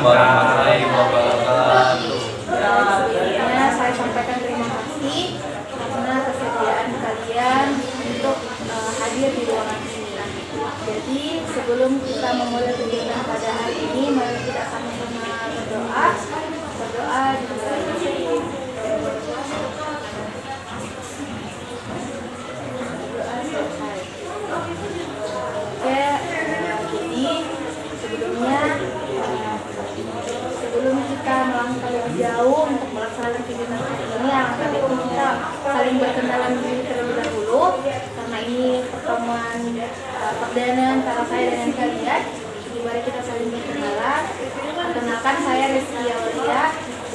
warahmatullahi wabarakatuh. Sebelumnya saya sampaikan terima kasih karena kesediaan kalian untuk hadir di ruangan ini. Jadi sebelum kita memulai kegiatan pada hari ini, mari kita sama-sama berdoa. Berdoa dimulai. Sebelum kita melangkah lebih jauh untuk melaksanakan kegiatan hari ini, alangkah baiknya kita saling berkenalan dulu terlebih dahulu, karena ini pertemuan perdana antara saya dengan kalian. Jadi mari kita saling berkenalan. Perkenalkan, saya Rizky Aulia,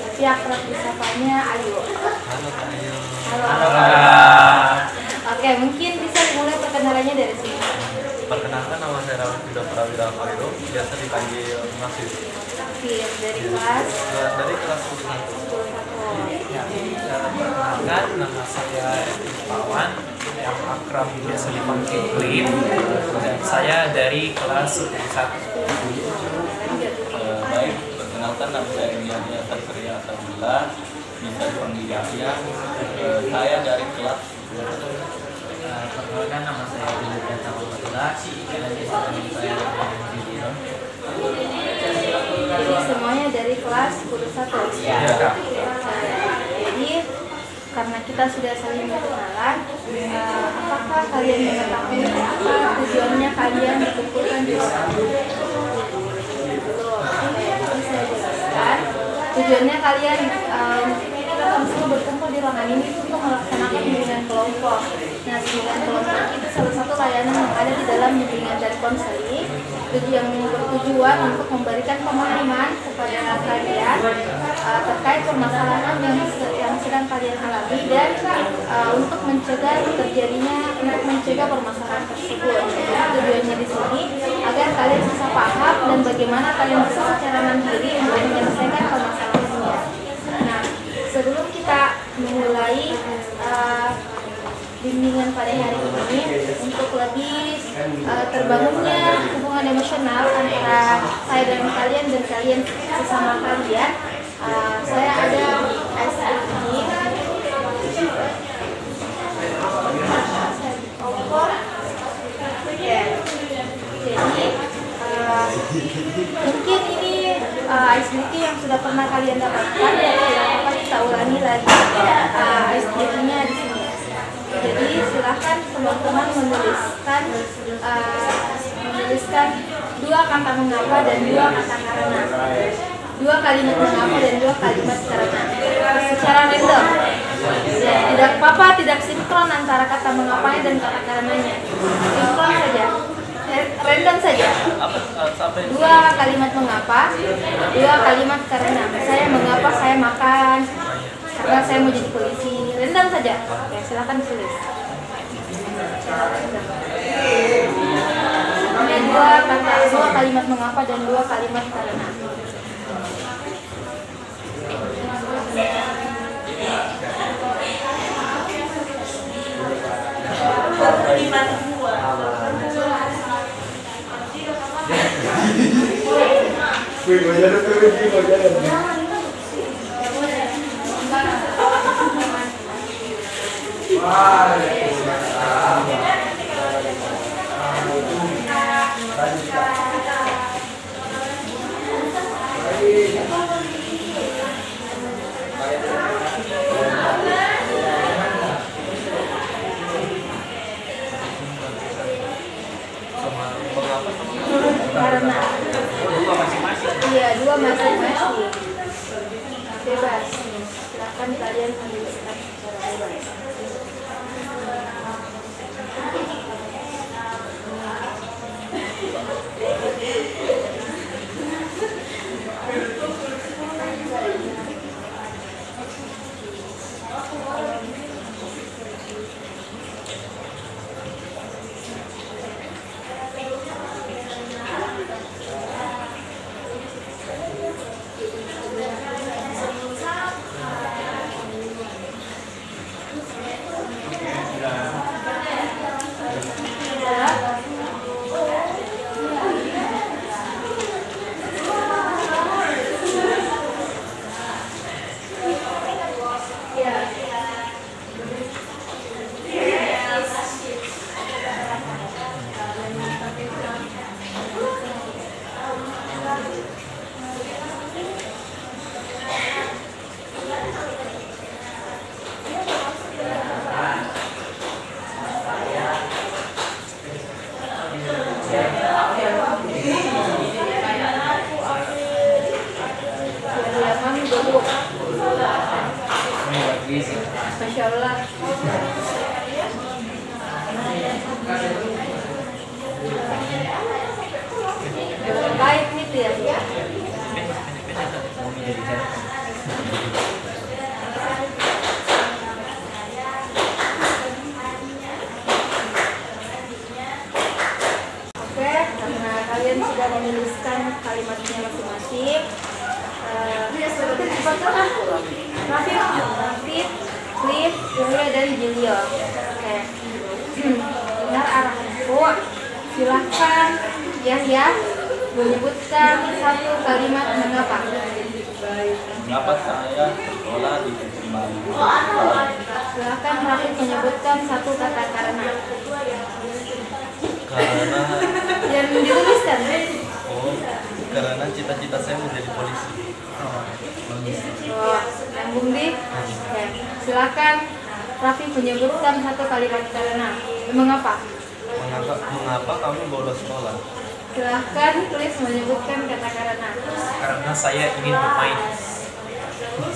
tapi akrab disapanya Ayu. Halo. Oke, mungkin bisa dimulai perkenalannya dari sini. Perkenalkan, nama saya Rawida Prawira Khairul, biasa dipanggil Masif. Dari kelas 1. Ya, perkenalkan, nama saya Pawan, yang akrab biasa dipanggil Klin, dan saya dari kelas 1. Baik, perkenalkan, nama saya Yahya Satria Sabila, bisa dipanggil Yahya. Saya dari kelas. Perkenalkan, nama saya Julian Samuel, dan saya Jadi semuanya dari kelas 1. Ya. Jadi karena kita sudah saling berkenalan, apakah kalian mengetahui apa tujuannya kalian berkumpulkan di ruangan ini? Jadi saya jelaskan, tujuannya kalian kita semua berkumpul di ruangan ini untuk melaksanakan bimbingan kelompok. Nah, bimbingan kelompok itu salah satu layanan yang ada di dalam bimbingan dan konseling, yang bertujuan untuk memberikan pemahaman kepada kalian terkait permasalahan yang sedang kalian alami, dan untuk mencegah permasalahan tersebut. Tujuannya di sini agar kalian bisa paham dan bagaimana kalian bisa secara mandiri untuk menyelesaikan permasalahannya. Nah, sebelum kita memulai bimbingan pada hari ini, untuk lebih terbangunnya hubungan emosional antara saya dan kalian sesama kalian, saya ada SLI. Mungkin ini ISDT yang sudah pernah kalian dapatkan, dan tidak apa kita ulangi lagi ISDT-nya di sini. Jadi silahkan teman-teman menuliskan 2 kata mengapa dan 2 kata karena, 2 kalimat mengapa dan 2 kalimat karena, secara random. Ya, tidak apa-apa, tidak sinkron antara kata mengapanya dan kata karenanya. Sinkron saja, random saja. 2 kalimat mengapa, 2 kalimat karena. Saya mengapa saya makan, karena saya mau jadi polisi. Random saja. Oke, silakan tulis. Ini 2 kalimat mengapa dan 2 kalimat karena. Karena iya, 2 masing-masing. Bebas. Silakan kalian menuliskan secara bebas. Masya Allah. Baik gitu ya. Oke, karena kalian sudah menuliskan kalimatnya masing-masing. Rafif, Cliff, Julia, dan Julio. Oke. Dengar arahanku. Silahkan Yahya menyebutkan satu kalimat mengapa. Mengapa saya sekolah di SMA? Silahkan Rafif menyebutkan satu kata karena. Karena Yang dituliskan. karena cita-cita saya menjadi polisi. Oh, nyambung di. Oke. Silakan Rafif menyebutkan satu kalimat karena. Mengapa? Mengapa kamu bolos sekolah? Silahkan Cliff menyebutkan kata karena. Karena saya ingin bermain.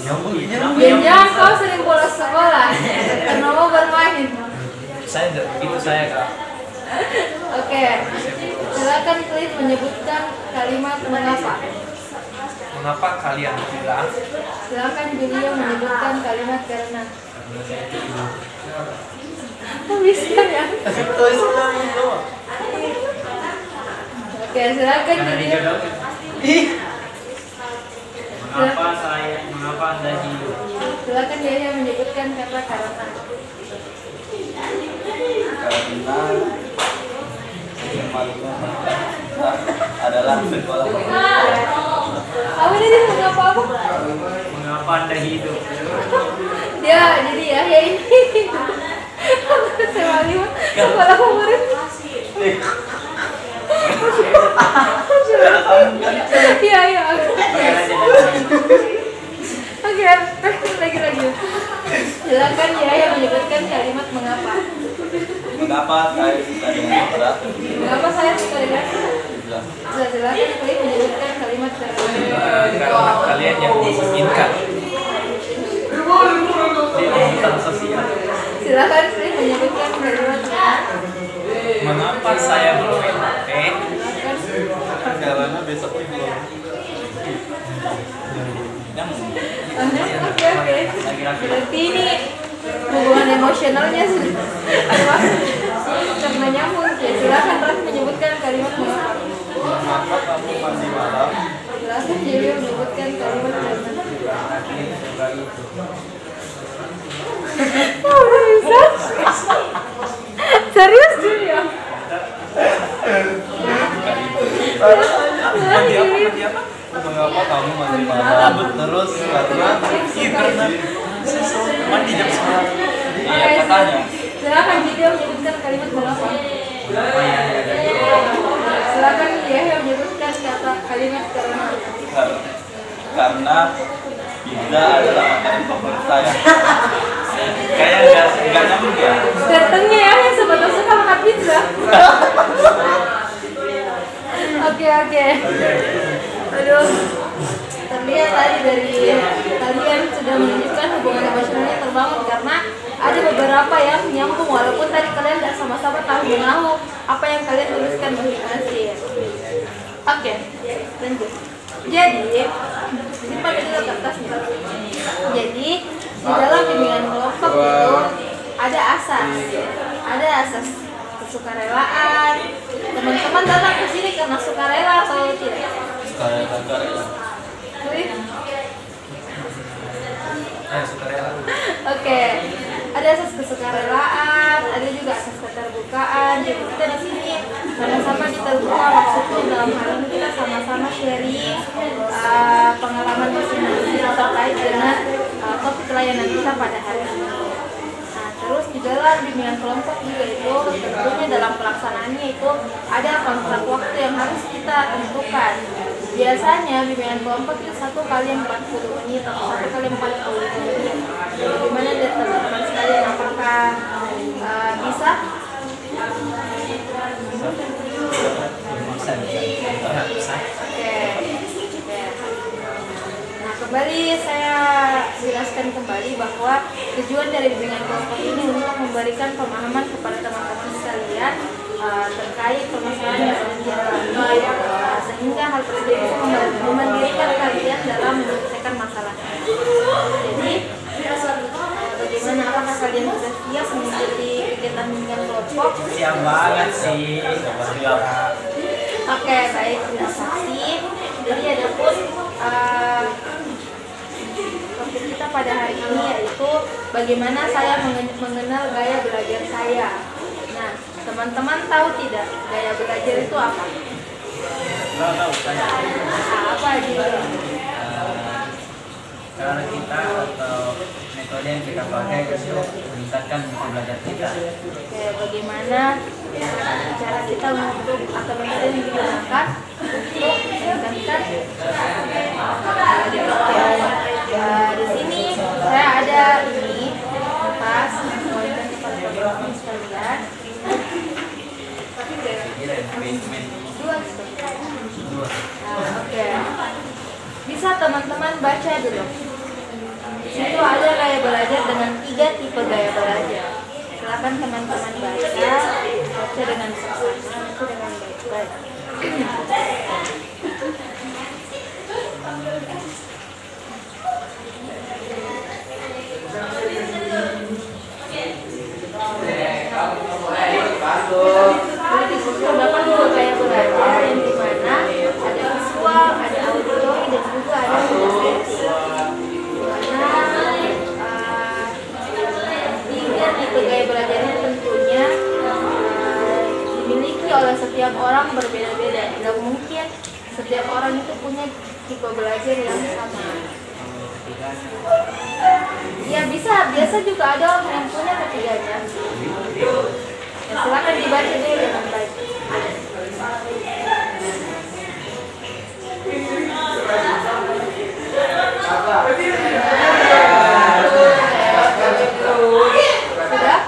Jangan kau sering bolos sekolah karena mau bermain. Saya enggak begitu saya Kak. Oke. Silakan Cliff menyebutkan kalimat mengapa. Mengapa kalian bilang Silakan Julia menyebutkan kalimat karena. Bisa ya? Oke, silakan Julia. mengapa Anda hidup? Silakan Yahya menyebutkan kata karena. Karena adalah sekolah. Kamu tadi mengapa apa? Mengapa Anda hidup? Dia jadi Yahya ini. Sekolah favorit. Iya. Oke, lagi. Silakan Yahya menyebutkan kalimat mengapa. Mengapa saya suka dengan berat? Mengapa saya suka dengan? Silakan Cliff menyebutkan kalimat Karena kalian yang menginginkan. Sosial. Silakan Cliff menyebutkan kalimat Mengapa saya bermain HP? Karena besok ibu. Oke. Berarti ini hubungan emosionalnya sudah karena nyambung ya. Silakan Raf menyebutkan kalimat mengapa. Mengapa kamu mandi malam? Silakan Julia menyebutkan kalimat karena. Oh, udah bisa? Serius Julia? Mengapa kamu mandi malam? Terus karena Mandi jam 9. iya katanya. Silakan Julia menyebutkan kalimat mengapa. Silakan Yahya menyebutkan kata kalimat karena. Karena pizza adalah makanan favorit saya. Kayak nggak nyambung ya. Datangnya ya yang sebatas suka makan pizza. Oke. Aduh. Terlihat tadi dari kalian sudah menunjukkan hubungan emosionalnya terbangun karena ada beberapa yang nyambung walaupun tadi kalian tidak sama-sama tahu menahu apa yang kalian tuliskan masing-masing. Oke, lanjut. Jadi, simpan dulu kertasnya. Jadi, di dalam bimbingan kelompok itu ada asas kesukarelaan. Teman-teman datang ke sini karena sukarela atau tidak? Sukarela. Sukarela. Oke, ada asas kesukarelaan, ada juga asas keterbukaan. Jadi kita di sini sama-sama diterbuka, maksudnya dalam hal ini kita sama-sama sharing pengalaman masing-masing terkait dengan topik layanan kita pada hari ini. Nah, terus di dalam bimbingan kelompok juga itu tentunya dalam pelaksanaannya itu ada kontrak waktu yang harus kita tentukan. Biasanya bimbingan kelompok itu 1 kali 40 menit atau 1 kali 40 menit. Bagaimana dari teman-teman sekalian, apakah bisa? Bisa. Oke. Nah, kembali saya jelaskan kembali bahwa tujuan dari bimbingan kelompok ini untuk memberikan pemahaman kepada teman-teman sekalian terkait permasalahan yang sedang dialami, sehingga hal tersebut bisa memandirikan kalian dalam menyelesaikan masalah. Jadi bagaimana, apakah kalian sudah siap mengikuti kegiatan bimbingan kelompok? Siap banget sih. Oke, baik, sudah saksi. Jadi ada pun topik kita pada hari ini yaitu bagaimana saya mengenal gaya belajar saya. Nah, teman-teman tahu tidak gaya belajar itu apa? Tahu saya. Apa aja? Cara kita atau metode yang kita pakai untuk meningkatkan buku belajar kita. Oke, bagaimana cara kita untuk atau metode yang digunakan untuk meningkatkan di sini saya ada ini kertas pointer kepada teman-teman sekalian. Dua. Oke. Bisa teman-teman baca dulu. Di situ ada gaya belajar dengan 3 tipe gaya belajar. Silakan teman-teman baca dengan seksama, itu dengan baik-baik. Jadi di situ terdapat 2 gaya belajar yang dimana ada visual, ada auditory, dan juga ada kinestetik. Tiga tipe gaya belajar ini tentunya dimiliki oleh setiap orang berbeda-beda. Tidak mungkin setiap orang itu punya tipe belajar yang sama. Ya biasa juga ada orang yang punya ketiganya. Ya, silakan dibaca dulu dengan baik. Sudah?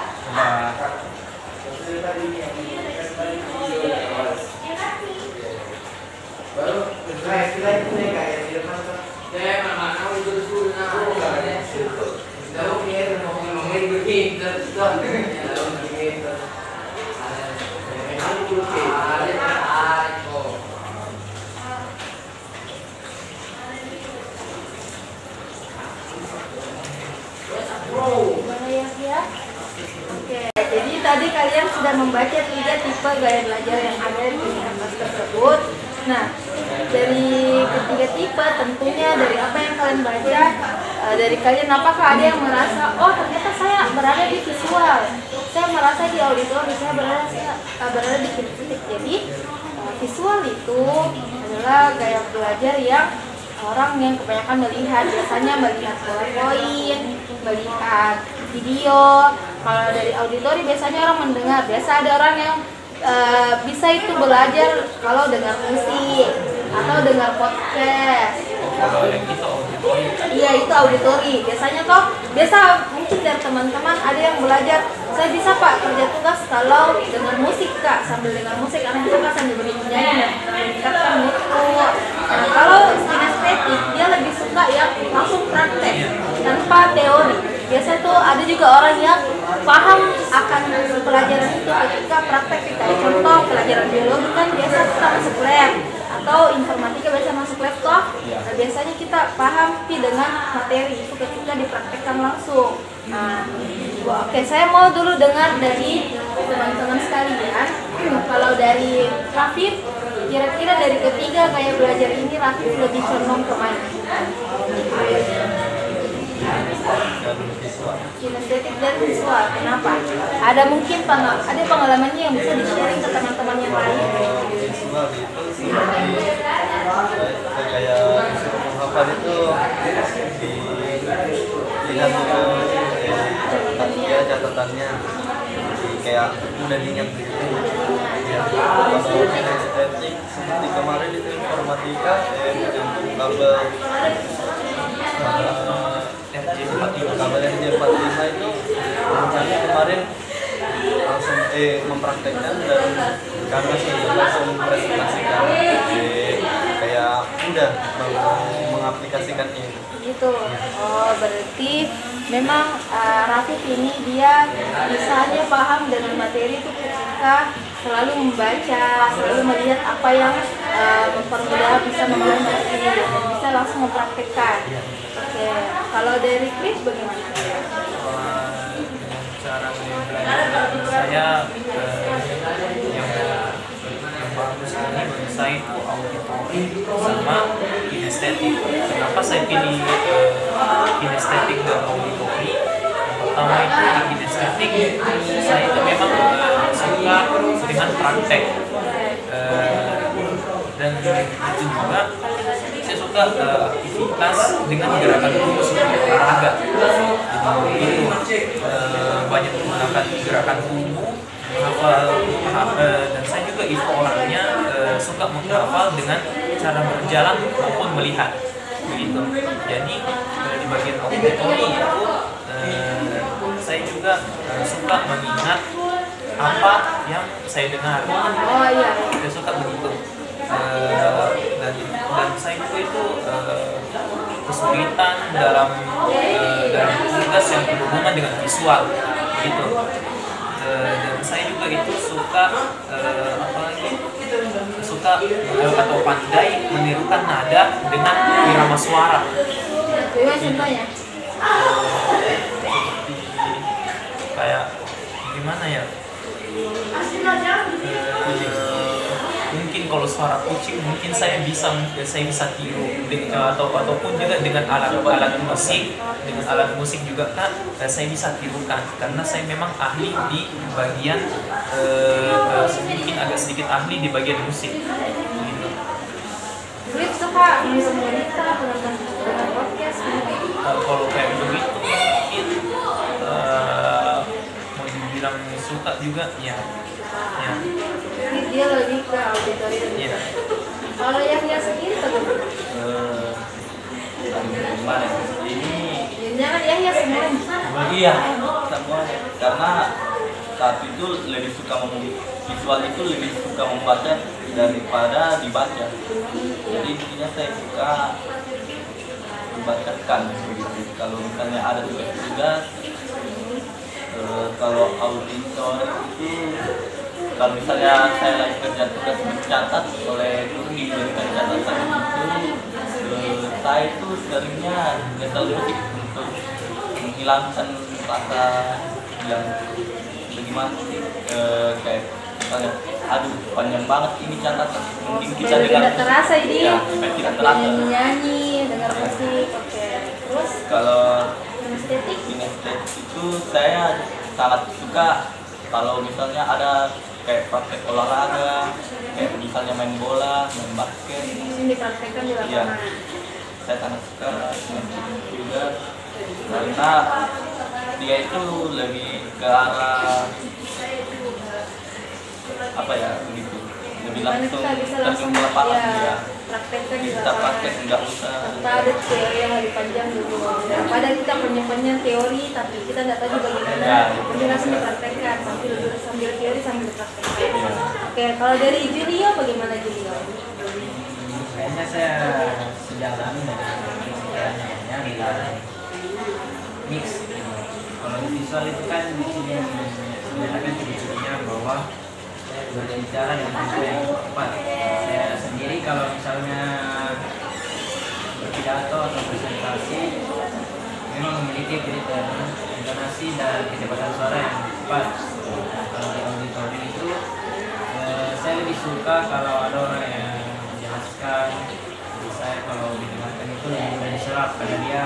Oke, jadi tadi kalian sudah membaca 3 tipe gaya belajar yang ada di atas tersebut. Nah, dari ketiga tipe tentunya dari apa yang kalian baca, dari kalian apakah ada yang merasa, oh ternyata saya berada di visual, saya merasa di auditori, saya berada di kinestetik. Jadi visual itu adalah gaya belajar yang orang yang kebanyakan melihat, biasanya melihat PowerPoint, melihat video. Kalau dari auditori biasanya orang mendengar, biasa ada orang yang bisa itu belajar kalau dengar musik atau dengar podcast. Kalau yang itu auditori. Iya, itu auditori. Biasa mungkin dari teman-teman ada yang belajar, saya bisa Pak kerja tugas kalau dengar musik Kak, sambil dengar musik anak Kak sambil bernyanyi dan meningkatkan mutu. Nah, kalau kinestetik dia lebih suka yang langsung praktek tanpa teori. Biasa tuh ada juga orang yang paham akan pelajaran itu ketika praktek. Kayak contoh pelajaran biologi kan biasa kita masuk lab, atau informatika biasa masuk lab toh. Nah, biasanya kita paham dengan materi itu ketika dipraktekkan langsung. Nah, oke, saya mau dulu dengar dari teman-teman sekalian. Kalau dari Rafif, kira-kira dari ketiga gaya belajar ini Rafif lebih condong kemana? Kinestetik dan visual. Kenapa? Ada mungkin ada pengalamannya yang bisa di-sharing ke teman-teman yang lain. Visual itu kayak menghafal itu dilihat dulu catatannya kayak udah diingat gitu. Ya, kalau kinestetik seperti kemarin itu informatika kabel RJ45 itu misalnya kemarin langsung mempraktekkan dan kami langsung presentasikan kayak udah mengaplikasikannya. Gitu. Oh, berarti memang Rafif ini dia misalnya paham dengan materi itu ketika selalu membaca, selalu melihat apa yang mempermudah, bisa membuat materi dan bisa langsung mempraktekkan. Oke, kalau dari Chris bagaimana? Dengan cara belajar saya yang bagus ini bagi saya itu auditori sama kinestetik. Kenapa saya pilih kinestetik dan auditori? Yang pertama itu di kinestetik saya itu memang suka dengan praktek, dan itu juga saya suka aktivitas dengan gerakan tubuh seperti olahraga. Jadi itu banyak menggunakan gerakan tubuh, dan saya juga itu orangnya suka menghafal dengan cara berjalan maupun melihat begitu. Jadi di bagian auditori itu saya juga suka mengingat apa yang saya dengar. Oh iya. Saya suka begitu. Dan saya juga itu kesulitan dalam tugas yang berhubungan dengan visual gitu. Dan saya juga itu suka suka atau pandai menirukan nada dengan irama suara. Bagaimana contohnya? Kayak gimana ya? Mungkin kalau suara kucing mungkin saya bisa tiru ataupun juga dengan alat musik juga kan saya bisa tirukan karena saya memang ahli di bagian mungkin agak sedikit ahli di bagian musik gitu. Chris suka menonton berita, menonton podcast. Kalau kayak begitu mungkin mau dibilang suka juga ya. Dia lebih ke auditori. Iya. Kalau yang sendiri bagaimana? Gimana? Ini Jangan ya semua di sana. iya semua karena saat itu lebih suka visual itu lebih suka membaca daripada dibaca. Jadi intinya saya suka dibacakan begitu. Kalau misalnya ada tugas-tugas, kalau auditor itu kalau misalnya saya lagi kerja tugas mencatat oleh guru diberikan catatan itu, saya itu seringnya nyetel musik untuk menghilangkan rasa yang bagaimana sih, kayak misalnya aduh panjang banget ini catatan, mungkin kita Biar dengar tidak terasa ini. ya, supaya tidak terasa. Nyanyi, dengar musik. Oke. Terus Kalau estetik. kinestetik itu saya sangat suka kalau misalnya ada kayak praktek olahraga, kayak misalnya main bola, main basket, Langsung dipraktekkan di iya, lapangan. saya sangat suka kinestetik juga karena dia itu lebih ke arah apa ya begitu, lebih Dimana langsung kita bisa terjun langsung ke lapangan ya, ya. praktekkan di Kita lapangan. praktek nggak usah Tanpa ada teori yang lebih panjang dulu. Daripada kita punya teori tapi kita tidak tahu bagaimana. Ya. Jadi langsung dipraktekkan sambil teori sambil dipraktekkan. ya. Oke, kalau dari Julio bagaimana Julio? Kayaknya saya sejalan dengan namanya nilai mix. Kalau visual itu kan di sini sebenarnya ciri-cirinya bahwa berbicara dengan tempo yang cepat. Saya sendiri kalau misalnya berpidato atau presentasi memang memiliki intonasi dan kecepatan suara yang cepat. Kalau di auditori itu saya lebih suka kalau ada orang yang menjelaskan. Jadi saya kalau didengarkan itu lebih mudah diserap karena dia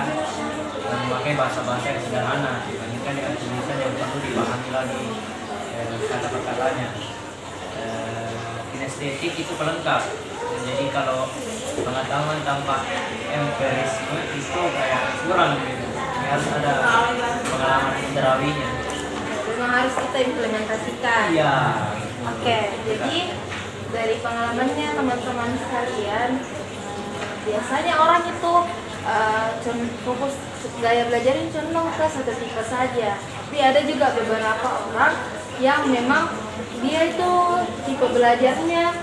memakai bahasa-bahasa yang sederhana dibandingkan dengan tulisan yang perlu dipahami lagi kata-katanya. Kinestetik itu pelengkap. Jadi kalau pengetahuan tanpa empirisme itu kayak kurang gitu. Harus ada pengalaman indrawinya. Memang harus kita implementasikan. Iya. Oke, jadi dari pengalamannya teman-teman sekalian, biasanya orang itu fokus gaya belajarnya condong ke satu tipe saja. Tapi ada juga beberapa orang yang memang dia itu tipe belajarnya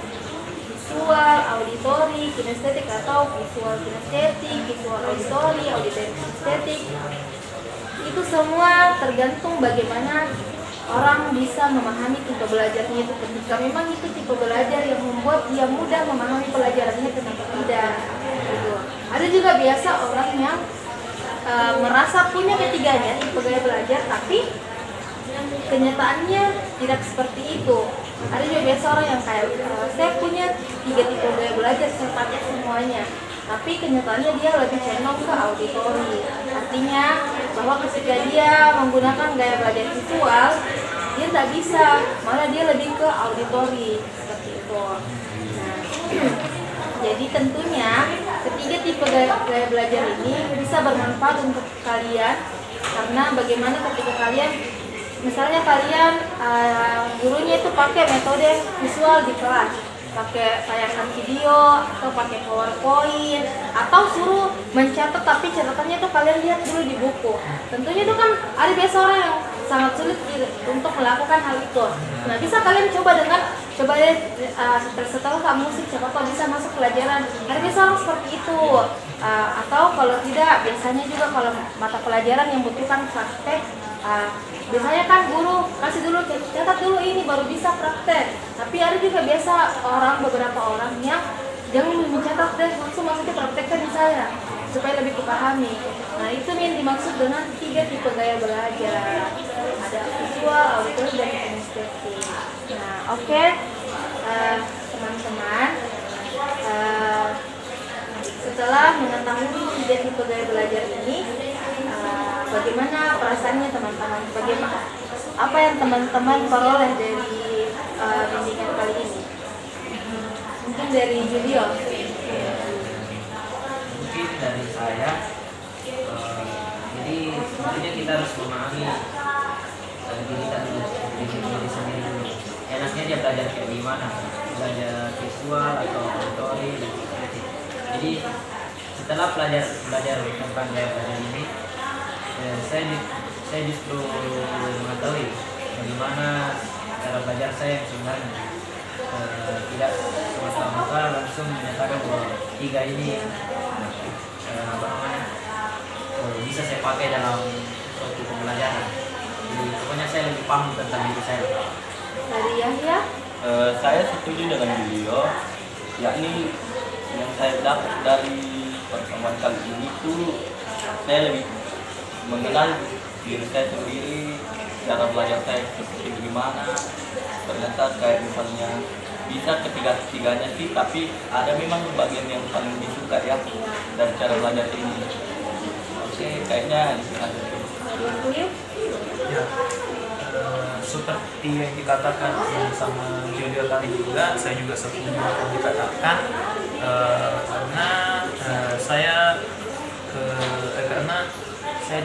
visual, auditori, kinestetik atau visual kinestetik, visual auditori, auditori kinestetik. Itu semua tergantung bagaimana orang bisa memahami tipe belajarnya itu. Ketika memang itu tipe belajar yang membuat dia mudah memahami pelajarannya, kenapa tidak? Gitu. Ada juga biasa orang yang merasa punya ketiganya tipe gaya belajar, tapi kenyataannya tidak seperti itu. Ada juga biasa orang yang kayak saya punya 3 tipe gaya belajar, saya pakai semuanya, tapi kenyataannya dia lebih condong ke auditori. Artinya bahwa ketika dia menggunakan gaya belajar visual, dia tak bisa, malah dia lebih ke auditori seperti itu. Nah, jadi tentunya ketiga tipe gaya belajar ini bisa bermanfaat untuk kalian, karena bagaimana ketika kalian misalnya kalian gurunya itu pakai metode visual di kelas, pakai tayangan video atau pakai PowerPoint, atau suruh mencatat tapi catatannya itu kalian lihat dulu di buku. Tentunya itu kan ada biasa orang yang sangat sulit untuk melakukan hal itu. Nah, bisa kalian coba setelah kamu musik, siapa tahu bisa masuk pelajaran. Ada biasa orang seperti itu. Atau kalau tidak, biasanya juga kalau mata pelajaran yang membutuhkan praktek, biasanya kan guru kasih dulu, catat dulu ini baru bisa praktek. Tapi ada juga biasa beberapa orang yang jangan mencatat deh, langsung masukin praktekkan di saya supaya lebih kupahami. Nah, itu yang dimaksud dengan 3 tipe gaya belajar. Ada visual, auditori, dan kinestetik. Nah, oke. Teman-teman, setelah mengetahui 3 tipe gaya belajar ini, bagaimana perasaannya teman-teman? Bagaimana apa yang teman-teman peroleh dari bimbingan kali ini? Mungkin dari Julio. Mungkin dari saya, jadi sebenarnya kita harus memahami diri kita diri sendiri dulu. Enaknya dia belajar kayak gimana? Belajar visual atau auditori dan kinestetik. Jadi setelah belajar tentang gaya belajar ini, saya justru mengetahui bagaimana cara belajar saya yang sebenarnya. Tidak semata-mata langsung menyatakan bahwa 3 ini bisa saya pakai dalam suatu pembelajaran. Jadi pokoknya saya lebih paham tentang diri saya. Dari Yahya? Saya setuju dengan Julio, yakni yang saya dapat dari pertemuan kali ini tuh saya lebih mengenal diri saya sendiri, cara belajar saya seperti gimana. Ternyata kayak misalnya bisa ketiga-tiganya sih, tapi ada memang bagian yang paling disuka ya dari cara belajar ini. Oke, kayaknya ada. Ya, seperti yang dikatakan sama Julio tadi juga, saya juga setuju yang dikatakan, karena saya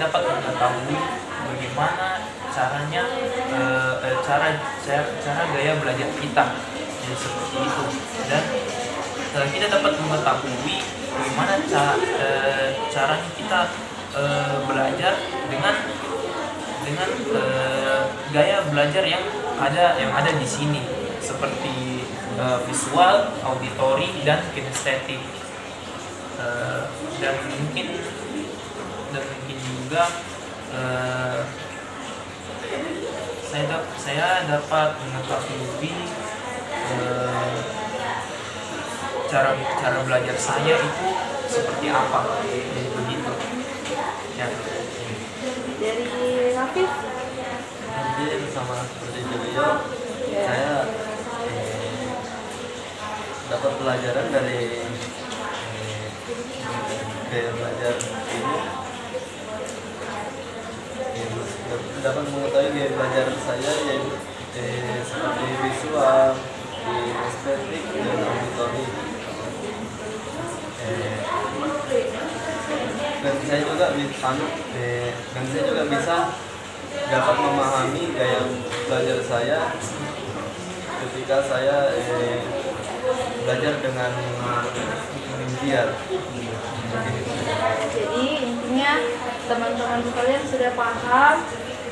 dapat mengetahui bagaimana caranya, cara gaya belajar kita ya, seperti itu, dan kita dapat mengetahui bagaimana cara kita belajar dengan gaya belajar yang ada di sini, seperti visual, auditori, dan kinestetik. Dan mungkin juga saya dapat mengetahui cara belajar saya itu seperti apa, jadi begitu ya. Dari Rafif? Mungkin sama seperti Julio, saya dapat pelajaran dari gaya belajar ini, dapat mengetahui gaya belajar saya yaitu seperti visual, kinestetik, dan auditori. Dan saya juga bisa dapat memahami gaya belajar saya ketika saya belajar dengan giat. Jadi intinya teman-teman sekalian sudah paham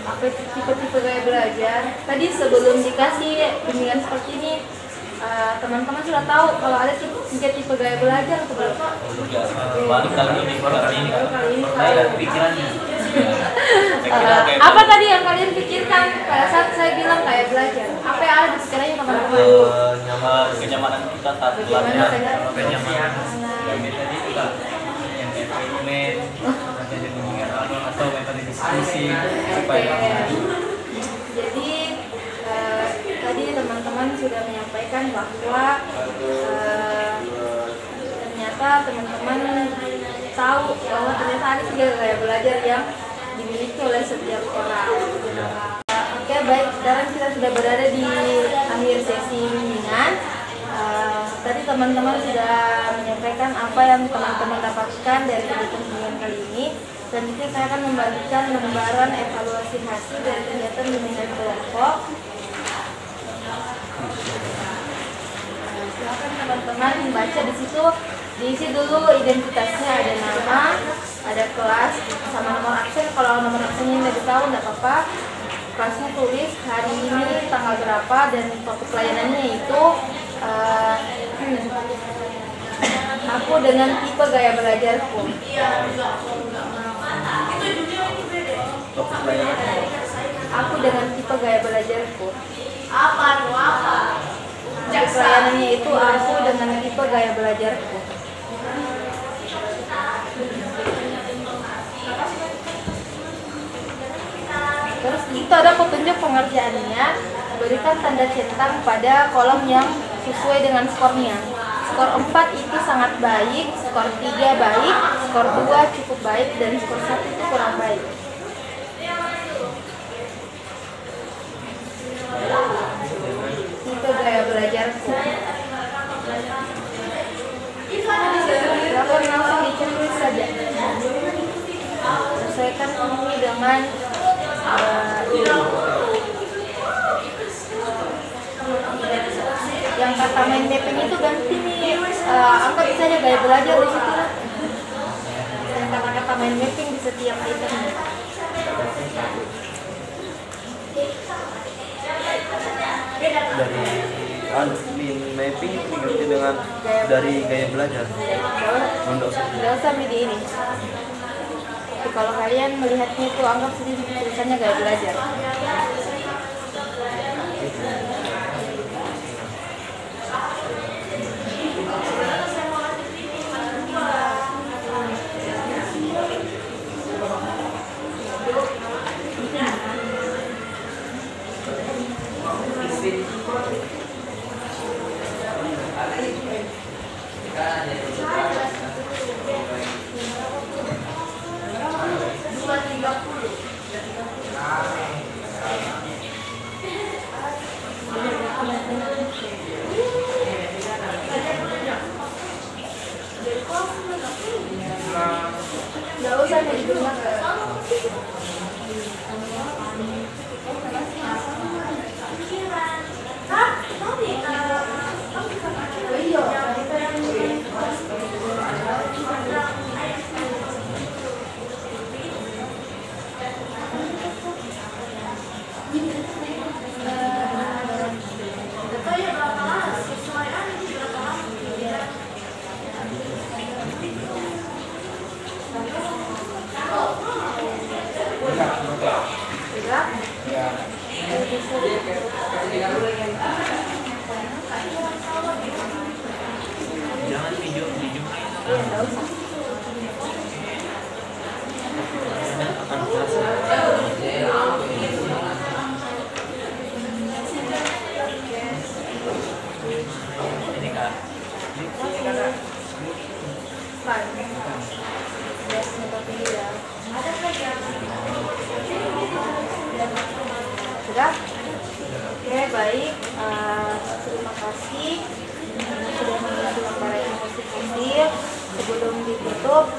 apa itu tipe-tipe gaya belajar. Tadi sebelum dikasih bimbingan seperti ini, teman-teman sudah tahu kalau ada tipe gaya belajar atau belum? Ya, balik kali ini Baru kali ini kan. Baru kali ini Saya tahu. ada pikirannya. Saya kira kayak Apa tadi yang kalian pikirkan pada saat saya bilang kayak belajar? Apa yang ada di pikirannya teman-teman? kenyamanan kita saat Bagaimana belajar. saja? Kenyamanan. Yang metode itu kan yang kayak argumen, metode pemikir atau metode diskusi supaya Jadi tadi teman-teman sudah menyampaikan bahwa ternyata teman-teman tahu bahwa ternyata ada tiga gaya belajar yang dimiliki oleh setiap orang. Oke, baik. Sekarang kita sudah berada di akhir sesi bimbingan. Tadi teman-teman sudah menyampaikan apa yang teman-teman dapatkan dari kegiatan bimbingan kali ini. Selanjutnya saya akan membagikan lembaran evaluasi hasil dari kegiatan bimbingan kelompok. Silakan teman-teman baca di situ, diisi dulu identitasnya, ada nama, ada kelas, sama nomor absen. Kalau nomor absennya nggak tahu nggak apa-apa. Kelasnya tulis hari ini tanggal berapa dan topik pelayanannya itu aku dengan tipe gaya belajarku. Aku dengan tipe gaya belajarku. Topik pelayanannya itu aku dengan tipe gaya belajarku. Terus itu ada petunjuk pengerjaannya. Berikan tanda centang pada kolom yang sesuai dengan skornya. Skor 4 itu sangat baik, skor 3 baik, skor 2 cukup baik, dan skor 1 itu kurang baik. Itu gaya belajarku. Silakan langsung dicek saja. Sesuaikan ini dengan yang kata main mapping itu ganti nih, angkat saja gaya belajar di situ. Dan kata-kata main mapping di setiap item. Dari min mapping diganti dengan dari gaya belajar. Nggak usah di ini. Tapi kalau kalian melihatnya itu anggap sedikit tulisannya gaya belajar. Nggak usah digunakan. Jangan video itu Nggak usah. ini kak. Sudah? Oke, baik. Terima kasih sudah mengisi lembaran emosi hasil. Sebelum ditutup,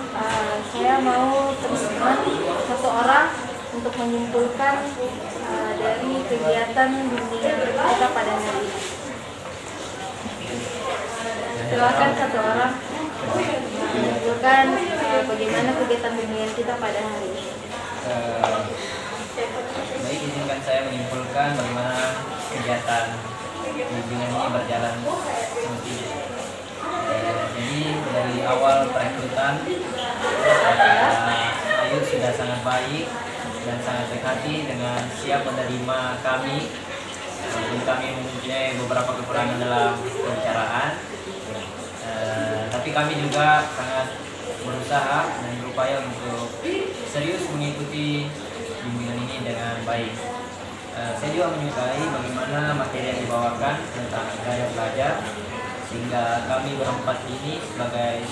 saya mau teman-teman satu orang untuk menyimpulkan dari kegiatan bimbingan kita pada hari ini. Silakan satu orang menyimpulkan bagaimana kegiatan bimbingan kita pada hari ini. Baik, izinkan saya menyimpulkan bagaimana kegiatan bimbingan ini berjalan semestinya. Jadi dari awal perekrutan Ayu sudah sangat baik dan sangat baik hati dengan siap menerima kami. Walaupun kami mempunyai beberapa kekurangan dalam pembicaraan, tapi kami juga sangat berusaha dan berupaya untuk serius mengikuti bimbingan ini dengan baik. Saya juga menyukai bagaimana materi yang dibawakan tentang gaya belajar, sehingga kami berempat ini sebagai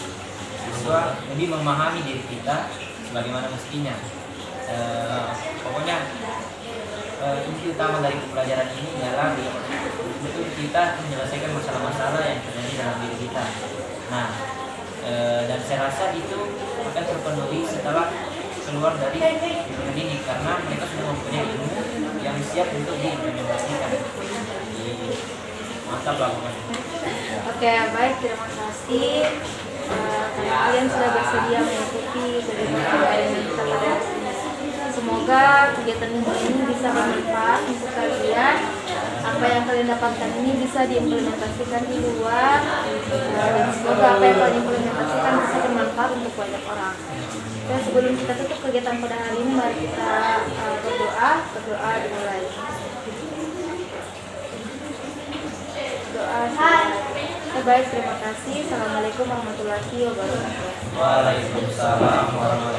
siswa lebih memahami diri kita sebagaimana mestinya. Pokoknya inti utama dari pembelajaran ini adalah betul kita menyelesaikan masalah-masalah yang terjadi dalam diri kita. Nah, dan saya rasa itu akan terpenuhi setelah keluar dari bimbingan ini, karena mereka sudah mempunyai ilmu yang siap untuk diimplementasikan. Jadi, mantap lah pokoknya. Oke, baik, terima kasih. Kalian sudah bersedia mengikuti kegiatan yang kita lakukan. Semoga kegiatan ini bisa bermanfaat untuk kalian. Apa yang kalian dapatkan ini bisa diimplementasikan di luar, dan semoga apa yang kalian implementasikan bisa bermanfaat untuk banyak orang. Dan sebelum kita tutup kegiatan pada hari ini, mari kita berdoa dimulai. Doa. Baik, terima kasih. Assalamualaikum warahmatullahi wabarakatuh. Waalaikumsalam warahmatullahi wabarakatuh.